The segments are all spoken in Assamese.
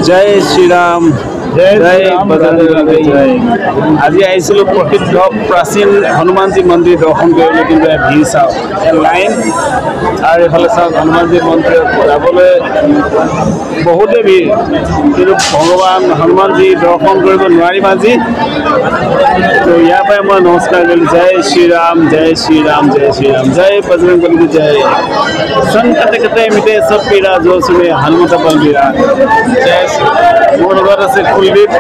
जय श्री राम जय बजरंग जय आज आईसिलो प्रसिद्ध प्राचीन हनुमान जी मंदिर दर्शन কৰিবলৈ কিন্তু ভিৰ চাও লাইন আৰু এফালে চাও हनुमान जी मंदिर যাবলৈ বহুতে ভিৰ কিন্তু ভগৱান हनुमान जी दर्शन কৰিব নোৱাৰিম আজি तो यहाँ पे मैं नमस्कार करूँ जय श्री राम जय श्री राम जय श्री राम जय बजरंग बली जय संकट कटे मिटे सब पीड़ा जो सुने हनुमत बल बीरा जय मोर घर से कुलदीप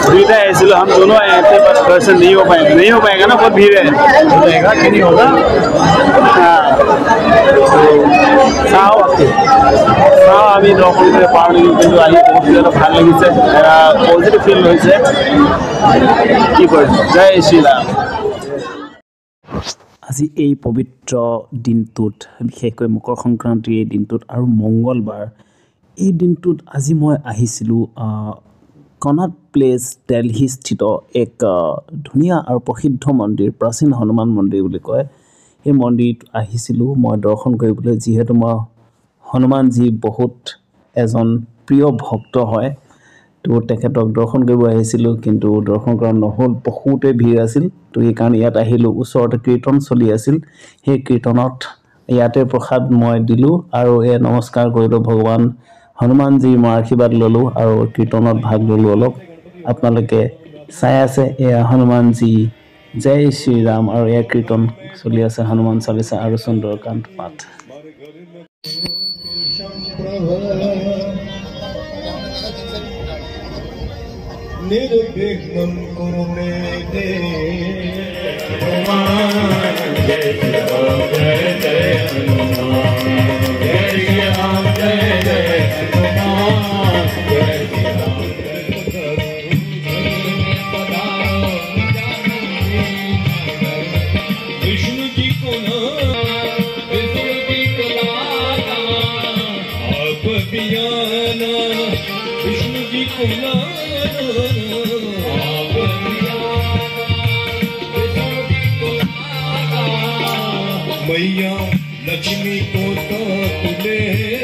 दुईटा ऐसे हम दोनों आए थे पर दर्शन नहीं हो पाएगा ना बहुत भीड़ है हो जाएगा कि नहीं होगा हाँ চাও আমি দৰ্শন কৰি পাৰ নেকি কিন্তু আহি বহুত ভাল লাগিছে পজিটিভ ফিল হৈছে কি কৰিম জয় শ্ৰী ৰাম আজি এই পবিত্ৰ দিনটোত বিশেষকৈ মকৰ সংক্ৰান্তিৰ এই দিনটোত আৰু মঙ্গলবাৰ এই দিনটোত আজি মই আহিছিলোঁ কনাট প্লেচ দিল্লী স্থিত এক ধুনীয়া আৰু প্ৰসিদ্ধ মন্দিৰ প্ৰাচীন হনুমান মন্দিৰ বুলি কয় এই মন্দিৰত আহিছিলোঁ মই দৰ্শন কৰিবলৈ যিহেতু মই হনুমানজী বহুত এজন প্ৰিয় ভক্ত হয় তো তেখেতক দৰ্শন কৰিব আহিছিলোঁ কিন্তু দৰ্শন কৰা নহ'ল বহুতে ভিৰ আছিল তো এই কাৰণ ইয়াত আহিলোঁ ওচৰতে কীৰ্তন চলি আছিল সেই কীৰ্তনত ইয়াতে প্ৰসাদ মই দিলোঁ আৰু এই নমস্কাৰ কৰিলোঁ ভগৱান হনুমানজী মই আশীৰ্বাদ ল'লোঁ আৰু কীৰ্তনত ভাগ ল'লোঁ অলপ আপোনালোকে চাই আছে এয়া হনুমানজী जय श्री राम और यह कीर्तन चलि আছে हनुमान चालीसा और सुंदरकांड पाठ निर्विघ्नं कुरु मे जय श्री राम जय जय हनुमान जय श्री राम जय जय हनुमान जय श्री राम विष्णु जी को आप बियाना विष्णु जी को मैया लक्ष्मी को तो तुले